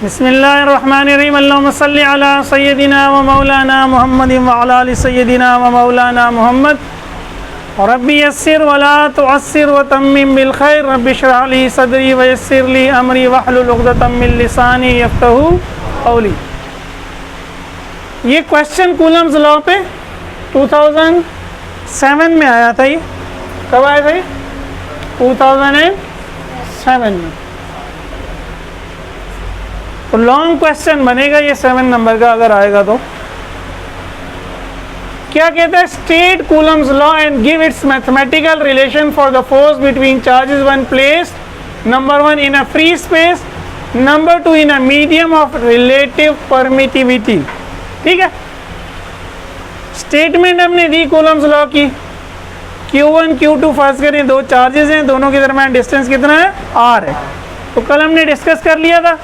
बिस्मिल्लाहिर्रहमानिर्रहीम अल्लाहुम्मा सल्लि अला सय्यदिना व मौलाना मुहम्मदिन व अला आलि सय्यदिना व मौलाना मुहम्मद रब्बी यस्सिर व ला तुअस्सिर व तम्मिम बिल खैर रब्बी इश्रह ली सदरी व यस्सिर ली अमरी वहलुल उक़दतम मिन लिसानी यफ़क़हू क़ौली। ये क्वेश्चन कूलम्स लॉ पे 2007 में आया था। ये कब आया था? 2007 में। तो लॉन्ग क्वेश्चन बनेगा ये 7 नंबर का अगर आएगा तो। क्या कहता है? State Coulomb's law and give its mathematical relation for the force between charges one placed number 1 in a free space, number 2 in a medium of relative permittivity. ठीक है, स्टेटमेंट हमने दी कूलम्स लॉ की। Q1 Q2 फर्ज करें, दो charges हैं, दोनों के दरम्यान डिस्टेंस कितना है? R है। तो कल हमने डिस्कस कर लिया था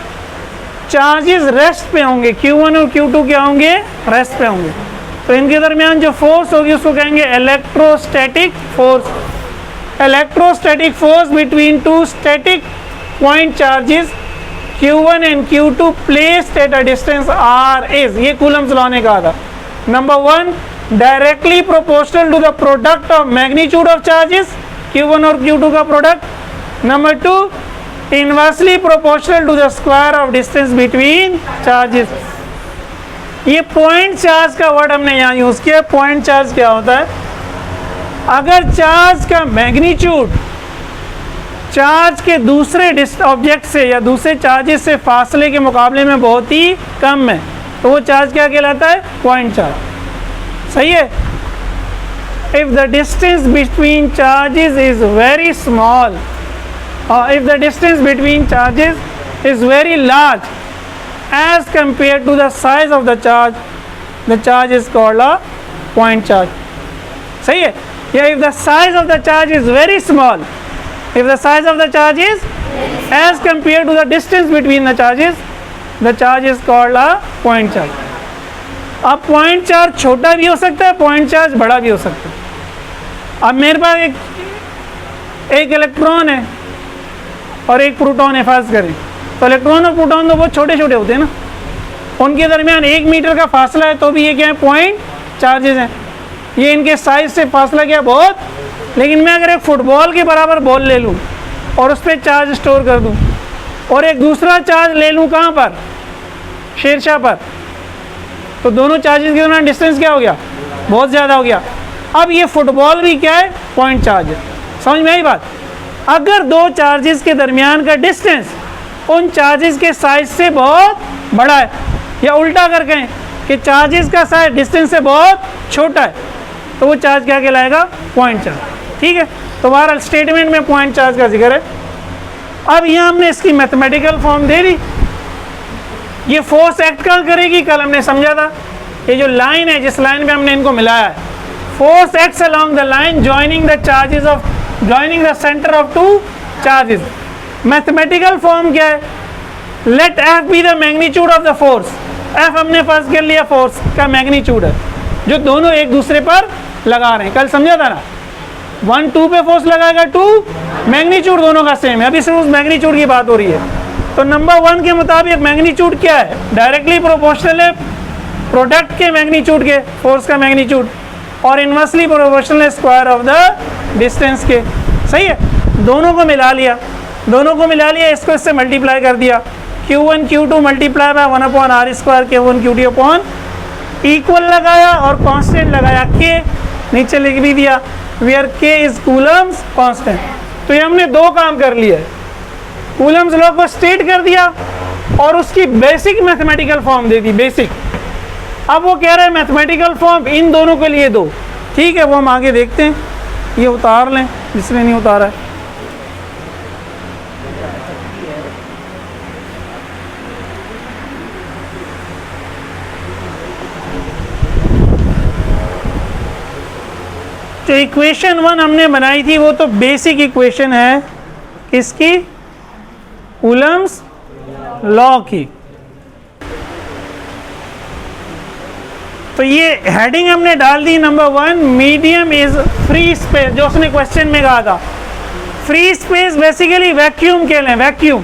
चार्जेस रेस्ट पे होंगे, Q1 और Q2 क्या होंगे? रेस्ट पे होंगे। तो इनके दरमियान जो फोर्स होगी उसको कहेंगे electrostatic force. Electrostatic force between two static point charges Q1 and Q2 placed at a distance R is, ये कूलम्स लॉ ने कहा था। Number 1 directly proportional to the product of magnitude of charges, Q1 और Q2 का product. Number 2 inversely proportional to the square of distance between charges. ये point charge का word हमने यहाँ यूज किया। पॉइंट चार्ज क्या होता है? अगर चार्ज का मैग्नीट्यूड चार्ज के दूसरे ऑब्जेक्ट से या दूसरे चार्जेस से फासले के मुकाबले में बहुत ही कम है तो वो चार्ज क्या कहलाता है? Point charge. सही है। If the distance between charges is very small, if the distance between charges is very large as compared to the size of the charge is called a point charge. सही है? या if the size of the charge is very small, if the size of the charge is as compared to the distance between the charges, the charge is called a point charge. अब point charge छोटा भी हो सकता है, point charge बड़ा भी हो सकता है। अब मेरे पास एक इलेक्ट्रॉन है और एक प्रोटॉन है फर्ज करें, तो इलेक्ट्रॉन और प्रोटॉन तो बहुत छोटे छोटे होते हैं ना, उनके दरमियान 1 मीटर का फासला है तो भी ये क्या है? पॉइंट चार्जेस हैं। ये इनके साइज से फासला क्या बहुत। लेकिन मैं अगर एक फुटबॉल के बराबर बॉल ले लूँ और उस पर चार्ज स्टोर कर दूँ और एक दूसरा चार्ज ले लूँ कहाँ पर? शेरशाह पर, तो दोनों चार्जेस के दरमियान डिस्टेंस क्या हो गया? बहुत ज़्यादा हो गया। अब ये फुटबॉल भी क्या है? पॉइंट चार्ज है। समझ में आई बात? अगर दो चार्जेस के दरमियान का डिस्टेंस उन चार्जेस के साइज से बहुत बड़ा है, या उल्टा कर कहें कि चार्जेस का साइज डिस्टेंस से बहुत छोटा है, तो वो चार्ज क्या कहलाएगा? Point charge. ठीक है, तो बहरहाल स्टेटमेंट में पॉइंट चार्ज का जिक्र है। अब यहाँ हमने इसकी मैथमेटिकल फॉर्म दे दी। ये फोर्स एक्ट कहाँ करेगी? कल हमने समझा था ये जो लाइन है, जिस लाइन पे हमने इनको मिलाया है, force acts along the line joining the charges of joining the center of two charges. Mathematical form क्या है? let F be the magnitude of the force. F हमने फर्स्ट कर लिया फोर्स का मैग्नीट्यूड है जो दोनों एक दूसरे पर लगा रहे हैं। कल समझा था ना, 1 2 पे फोर्स लगाएगा, 2 मैग्नीट्यूड दोनों का सेम है। अभी सिर्फ उस मैग्नीट्यूड की बात हो रही है। तो नंबर 1 के मुताबिक मैग्नीट्यूड क्या है? डायरेक्टली प्रोपोर्शनल है प्रोडक्ट के मैग्नीट्यूड के, फोर्स का मैग्नीट्यूड, और इनवर्सली प्रोपोर्शनल है स्क्वायर ऑफ द डिस्टेंस के। सही है, दोनों को मिला लिया, इसको इससे मल्टीप्लाई कर दिया। Q1 Q2 multiply by 1/r square Q1 Q2 upon equal लगाया और कांस्टेंट लगाया K, नीचे लिख भी दिया where K is Coulomb's constant. तो ये हमने दो काम कर लिया है, कूलम्स लॉ को स्टेट कर दिया और उसकी बेसिक मैथमेटिकल फॉर्म दे दी, बेसिक। अब वो कह रहे हैं मैथमेटिकल फॉर्म इन दोनों के लिए दो। ठीक है, वो हम आगे देखते हैं। ये उतार लें जिसने नहीं उतारा है। जो इक्वेशन 1 हमने बनाई थी वो तो बेसिक इक्वेशन है किसकी? कूलम्स लॉ की। तो ये हेडिंग हमने डाल दी number 1, medium is free space, जो उसने क्वेश्चन में कहा था। फ्री स्पेस बेसिकली वैक्यूम कह लें, वैक्यूम।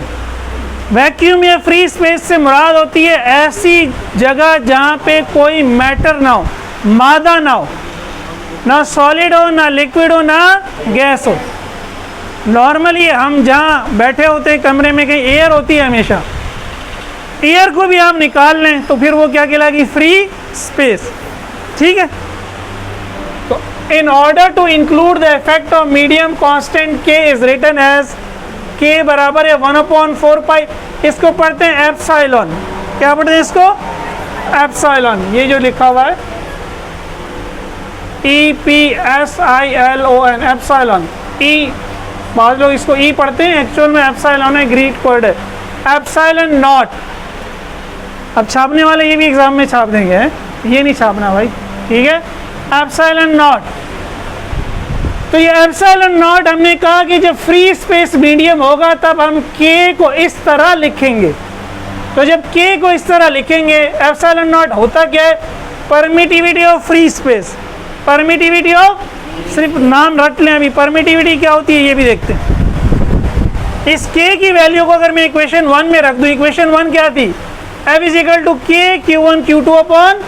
वैक्यूम या फ्री स्पेस से मुराद होती है ऐसी जगह जहाँ पे कोई मैटर ना हो, मादा ना हो, ना सॉलिड हो, ना लिक्विड हो, ना गैस हो। नॉर्मली हम जहाँ बैठे होते हैं कमरे में, कहीं एयर होती है हमेशा, एयर को भी आप निकाल लें तो फिर वो क्या कहलाएगी? Free space. ठीक है, तो in order to include the effect of medium constant K is written as के बराबर है 1/4 पाई। इसको पढ़ते हैं एप्सिलॉन। क्या पढ़ते हैं इसको? एप्सिलॉन। ये जो लिखा हुआ है EPSILON, एप्सिलॉन। ई, बाद लोग इसको ई पढ़ते हैं, एक्चुअल में एप्सिलॉन है, ग्रीक वर्ड है। एप्सिलॉन नॉट, अब छापने वाले ये भी एग्जाम में छाप देंगे, ये नहीं छापना भाई, ठीक है। एप्सिलॉन नॉट, तो ये एप्सिलॉन नॉट हमने कहा कि जब फ्री स्पेस मीडियम होगा तब हम के को इस तरह लिखेंगे। तो जब के को इस तरह लिखेंगे, एप्सिलॉन नॉट होता क्या है? Permittivity of free space. Permittivity of, सिर्फ नाम रट लें अभी, परमिटिविटी क्या होती है ये भी देखते हैं। इस के की वैल्यू को अगर मैं इक्वेशन 1 में रख दूं, इक्वेशन 1 क्या थी? F इज इक्वल टू के Q1 Q2 upon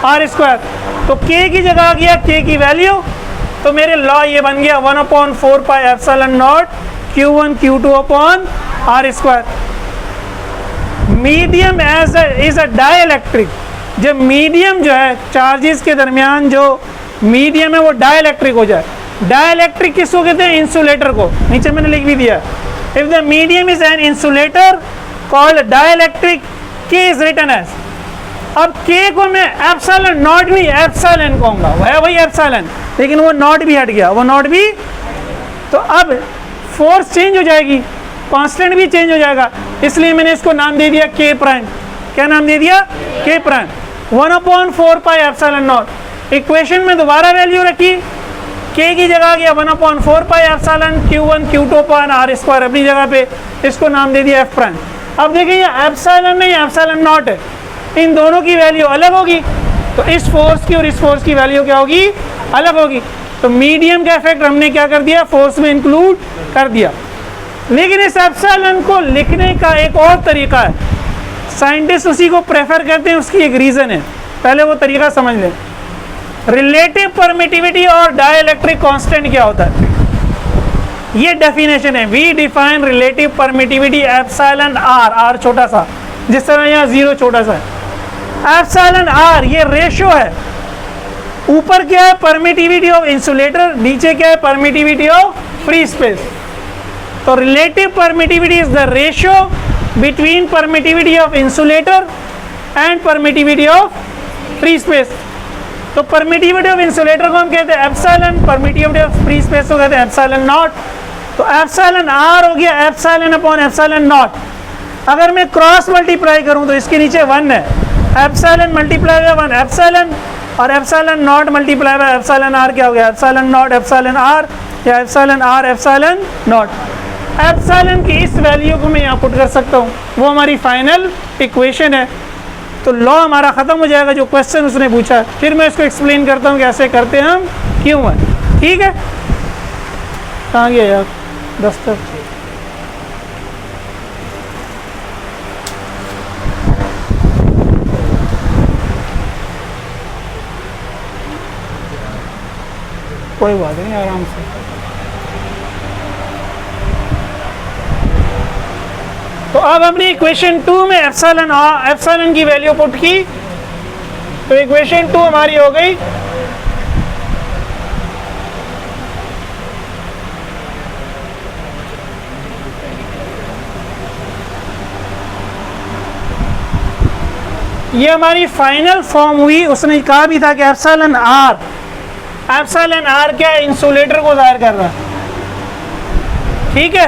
R square. तो के की जगह आ गया के की वैल्यू, तो मेरे लॉ ये बन गया 1/4 pi epsilon naught Q1 Q2 upon R square. Medium as is a dielectric, जब मीडियम जो है चार्जेस के दरमियान जो मीडियम है वो डाइलेक्ट्रिक हो जाए। डाइलेक्ट्रिक किसको कहते हैं? इंसुलेटर को। नीचे मैंने लिख भी दिया, if the medium is an insulator called dielectric, के इज रिटन एज। अब के को मैं एप्सिलॉन नॉट भी एप्सिलॉन कहूंगा, वही एप्सिलॉन, लेकिन वो नॉट भी हट गया, वो नॉट भी। तो अब फोर्स चेंज हो जाएगी, कांस्टेंट भी चेंज हो जाएगा, इसलिए मैंने इसको नाम दे दिया के प्राइम। क्या नाम दे दिया? के prime. 1/4 pi epsilon not. Equation में दोबारा वैल्यू रखी, के की जगह आ गया 1/4 pi epsilon Q1 Q2 upon R square अपनी जगह पे, इसको नाम दे दिया एफ प्राइम। अब देखिए ये एप्सिलॉन नहीं, एप्सिलॉन नॉट है, इन दोनों की वैल्यू अलग होगी, तो इस फोर्स की और इस फोर्स की वैल्यू क्या होगी? अलग होगी। तो मीडियम का इफेक्ट हमने क्या कर दिया? फोर्स में इंक्लूड कर दिया। लेकिन इस एप्सिलॉन को लिखने का एक और तरीका है, साइंटिस्ट उसी को प्रेफर करते हैं, उसकी एक रीज़न है, पहले वो तरीका समझ लें। रिलेटिव परमिटिविटी और डाइलेक्ट्रिक कांस्टेंट क्या होता है? ये डेफिनेशन है, we define relative permittivity epsilon R, R छोटा सा, जिस तरह यहाँ 0 छोटा सा है। एप्सिलॉन आर ये रेशो है, ऊपर क्या है? परमिटिविटी ऑफ इंसुलेटर, नीचे क्या है? Permittivity of free space. तो relative permittivity is the ratio between permittivity of insulator and permittivity of free space. तो परमिटिविटी ऑफ इंसुलेटर को हम कहते हैं epsilon, permittivity of free space को कहते हैं एप्सिलॉन नॉट। तो एप्सिलॉन आर हो गया एप्सिलॉन अपॉन एप्सिलॉन नॉट। अगर मैं क्रॉस मल्टीप्लाई करूं तो इसके नीचे 1 है, एप्सिलॉन मल्टीप्लाई बाय 1 एप्सिलॉन, और epsilon naught multiply by epsilon R क्या हो गया? एप्सिलॉन नॉट एप्सिलॉन आर, या epsilon R epsilon naught. Epsilon की इस वैल्यू को मैं यहाँ पुट कर सकता हूँ, वो हमारी फाइनल इक्वेशन है। तो लॉ हमारा ख़त्म हो जाएगा जो क्वेश्चन उसने पूछा। फिर मैं इसको एक्सप्लेन करता हूँ कैसे करते हैं हम, क्यों है। ठीक है, कहाँ गया यार दस्तक? कोई बात नहीं, आराम से। तो अब हमने इक्वेशन 2 में एप्सिलॉन की वैल्यू पुट की, तो इक्वेशन 2 हमारी हो गई ये हमारी फाइनल फॉर्म हुई। उसने कहा भी था कि एप्सिलॉन आर क्या है? इंसुलेटर को जाहिर कर रहा है। ठीक है,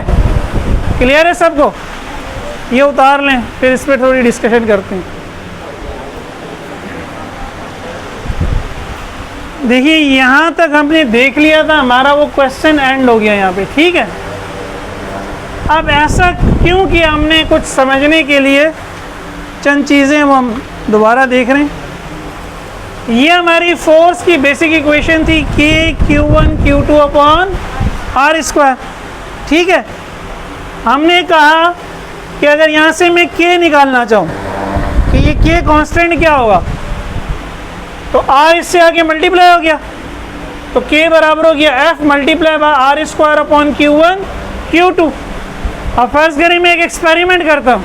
क्लियर है सबको? ये उतार लें, फिर इस पर थोड़ी डिस्कशन करते हैं। देखिए यहाँ तक हमने देख लिया था, हमारा वो क्वेश्चन एंड हो गया यहाँ पे। ठीक है, अब ऐसा क्यों किया हमने? कुछ समझने के लिए चंद चीज़ें वो हम दोबारा देख रहे हैं। ये हमारी फोर्स की बेसिक इक्वेशन थी, के Q1 Q2 upon R square. ठीक है, हमने कहा कि अगर यहाँ से मैं K निकालना चाहूँ कि ये K कांस्टेंट क्या होगा, तो R इससे आगे मल्टीप्लाई हो गया, तो K बराबर हो गया F multiply by R square upon Q1 Q2। अब फर्ज करें मैं एक एक्सपेरिमेंट करता हूँ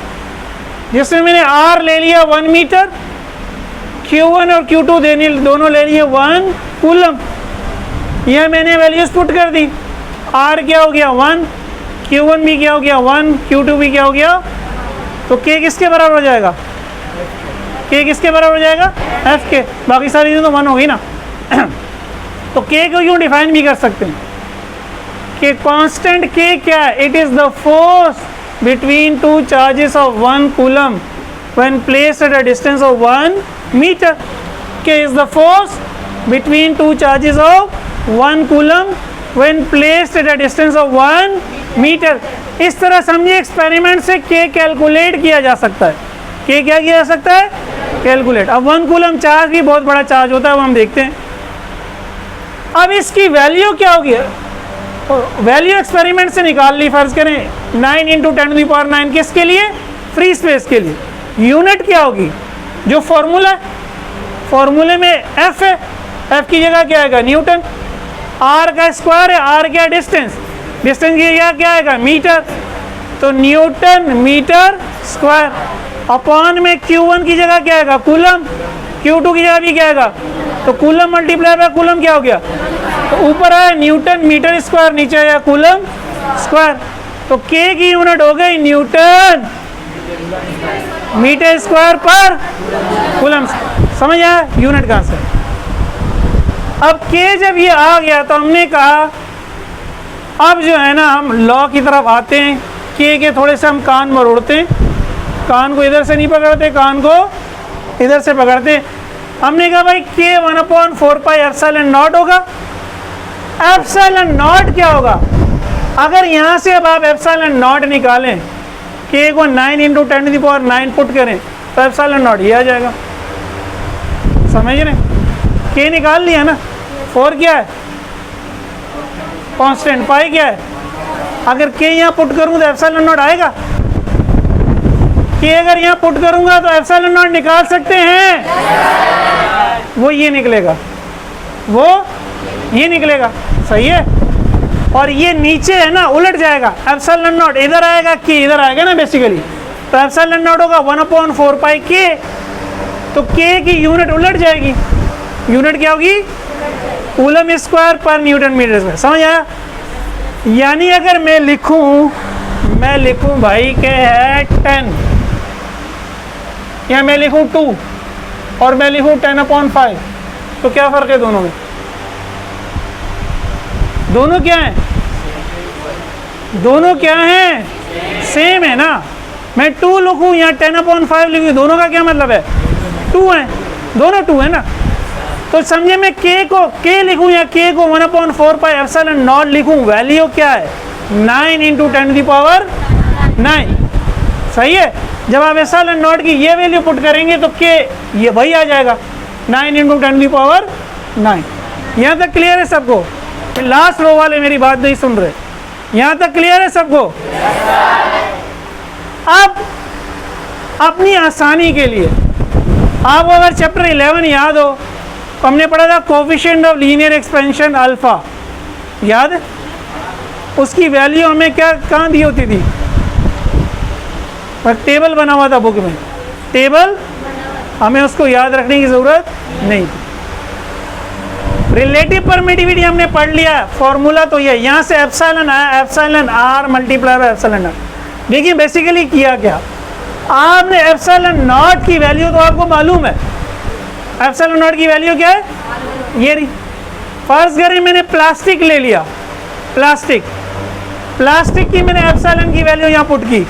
जिसमें मैंने R ले लिया 1 मीटर, Q1 और Q2 दोनों ले लिए 1 कूलम। यह मैंने वैल्यूज पुट कर दी, R क्या हो गया 1, Q1 भी क्या हो गया 1, Q2 भी क्या हो गया, तो K किसके बराबर हो जाएगा, K किसके बराबर हो जाएगा, F के। बाकी सारी चीज़ें तो 1 हो गई ना। तो K को यूँ डिफाइन भी कर सकते हैं कि कांस्टेंट K क्या है, it is the force between two charges of 1 coulomb when placed at a distance of 1 metre. K is the force between two charges of 1 coulomb when placed at a distance of 1 metre. इस तरह समझिए experiment से K calculate किया जा सकता है। K क्या किया जा सकता है, कैलकुलेट। अब 1 कूलम चार्ज भी बहुत बड़ा चार्ज होता है, वो हम देखते हैं। अब इसकी वैल्यू क्या होगी, वैल्यू एक्सपेरिमेंट से निकाल ली, फर्ज करें 9 × 10⁹ किसके लिए, फ्री स्पेस के लिए। यूनिट क्या होगी, जो फॉर्मूला, फॉर्मूले में F है, F की जगह क्या आएगा न्यूटन, R का स्क्वायर है, R क्या डिस्टेंस, डिस्टेंस की जगह क्या आएगा मीटर, तो न्यूटन मीटर स्क्वायर अपॉन में Q1 की जगह क्या आएगा कूलम, Q2 की जगह भी क्या आएगा, तो कूलम मल्टीप्लाई बाय कूलम क्या हो गया, तो ऊपर आया न्यूटन मीटर स्क्वायर, नीचे आया कूलम स्क्वायर, तो K की यूनिट हो गई न्यूटन मीटर स्क्वायर पर कूलम। समझ आया यूनिट कहाँ से। अब K जब ये आ गया तो हमने कहा अब जो है ना हम लॉ की तरफ आते हैं। K के थोड़े से हम कान मरोड़ते हैं, कान को इधर से नहीं पकड़ते, कान को इधर से पकड़ते। हमने कहा भाई K 1/4πε0 होगा। ε0 क्या होगा, अगर यहाँ से अब आप ε0 निकालें, K को 9 × 10⁹ पुट करें तो ε0 ये आ जाएगा। समझ रहे, K निकाल लिया ना, 4 क्या है कांस्टेंट, पाई क्या है, अगर K यहाँ पुट करूँ तो ε0 आएगा। K अगर यहाँ पुट करूँगा तो ε0 निकाल सकते हैं, वो ये निकलेगा, वो ये निकलेगा, सही है। और ये नीचे है ना उलट जाएगा, ε0 इधर आएगा, K इधर आएगा ना बेसिकली, तो ε0 होगा 1/4πK, तो K की यूनिट उलट जाएगी, यूनिट क्या होगी कूलम स्क्वायर पर न्यूटन मीटर स्क्वायर। समझ आया। यानी अगर मैं लिखूं भाई के है 10 या मैं लिखूं 2 और मैं लिखूं 10/5, तो क्या फ़र्क है दोनों में, दोनों क्या हैं, दोनों क्या हैं, सेम है ना। मैं 2 लिखूं या 10/5 लिखूं, दोनों का क्या मतलब है, 2 है, दोनों 2 है ना। तो समझे मैं K लिखूं या K को 1/4πε0 लिखूं, वैल्यू क्या है 9 × 10⁹ सही है। जब आप ε0 की ये वैल्यू पुट करेंगे तो K ये वही आ जाएगा 9 × 10⁹। यहाँ तक क्लियर है सबको, लास्ट रो वाले मेरी बात नहीं सुन रहे, यहाँ तक क्लियर है सबको। अब अपनी आसानी के लिए आप अगर चैप्टर 11 याद हो, तो हमने पढ़ा था coefficient of linear expansion alpha, याद है, उसकी वैल्यू हमें क्या कहाँ दी होती थी, टेबल बना हुआ था बुक में, टेबल, हमें उसको याद रखने की ज़रूरत नहीं। रिलेटिव परमिटिविटी हमने पढ़ लिया, फॉर्मूला तो ये, यहाँ से एप्सिलॉन आया, epsilon R multiply by epsilon R. देखिए बेसिकली किया क्या, आपने ε0 की वैल्यू तो आपको मालूम है, ε0 की वैल्यू क्या है, ये रही। फर्ज करें मैंने प्लास्टिक ले लिया, प्लास्टिक की मैंने एप्सिलॉन की वैल्यू यहाँ पुट की,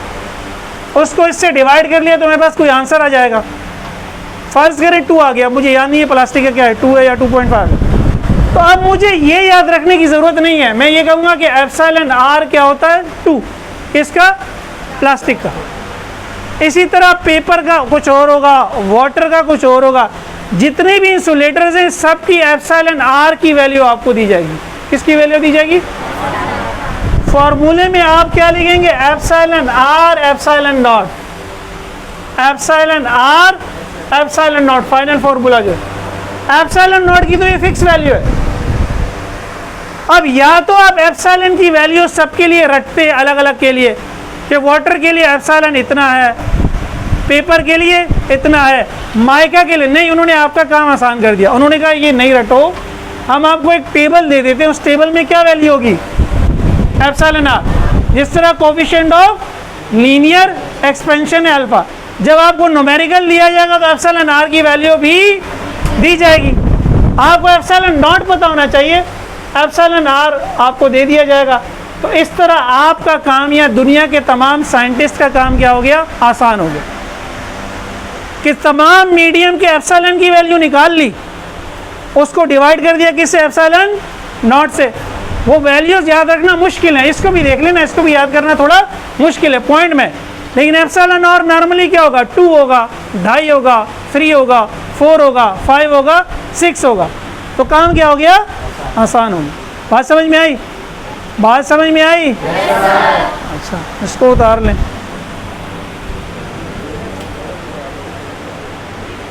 उसको इससे डिवाइड कर लिया तो मेरे पास कोई आंसर आ जाएगा। फर्ज करें 2 आ गया, मुझे याद नहीं है प्लास्टिक का क्या है, 2 है या 2.5 है, तो अब मुझे ये याद रखने की ज़रूरत नहीं है। मैं ये कहूँगा कि एप्सिलॉन आर क्या होता है 2, इसका प्लास्टिक का। इसी तरह पेपर का कुछ और होगा, वाटर का कुछ और होगा, जितने भी इंसुलेटर्स हैं सबकी एप्सिलॉन आर की वैल्यू आपको दी जाएगी। किसकी वैल्यू दी जाएगी, फॉर्मूले में आप क्या लिखेंगे, epsilon R epsilon naught, epsilon R epsilon naught, final formula जो है। एप्सिलॉन नॉट की तो ये फिक्स वैल्यू है। अब या तो आप एप्सिलॉन की वैल्यू सबके लिए रखते हैं अलग अलग के लिए, कि वाटर के लिए एप्सिलॉन इतना है, पेपर के लिए इतना है, माइका के लिए नहीं। उन्होंने आपका काम आसान कर दिया, उन्होंने कहा ये नहीं रटो, हम आपको एक टेबल दे देते हैं, उस टेबल में क्या वैल्यू होगी, एप्सिलॉन आर। जिस तरह कोफिशिएंट ऑफ लीनियर एक्सपेंशन है अल्फा, जब आपको न्यूमेरिकल दिया जाएगा तो एप्सिलॉन आर की वैल्यू भी दी जाएगी। आपको एप्सिलॉन नॉट पता होना चाहिए, एप्सिलॉन आर आपको दे दिया जाएगा। तो इस तरह आपका काम या दुनिया के तमाम साइंटिस्ट का काम क्या हो गया, आसान हो गया, कि तमाम मीडियम के एप्सिलॉन की वैल्यू निकाल ली, उसको डिवाइड कर दिया किससे, एप्सिलॉन नॉट से। वो वैल्यूज याद रखना मुश्किल है, इसको भी देख लेना, इसको भी याद करना थोड़ा मुश्किल है पॉइंट में। लेकिन एप्सिलॉन और नॉर्मली क्या होगा, 2 होगा, 2.5 होगा, 3 होगा, 4 होगा, 5 होगा, 6 होगा। तो काम क्या हो गया, आसान हो गया। बात समझ में आई, बात समझ में आई? अच्छा, इसको उतार लें।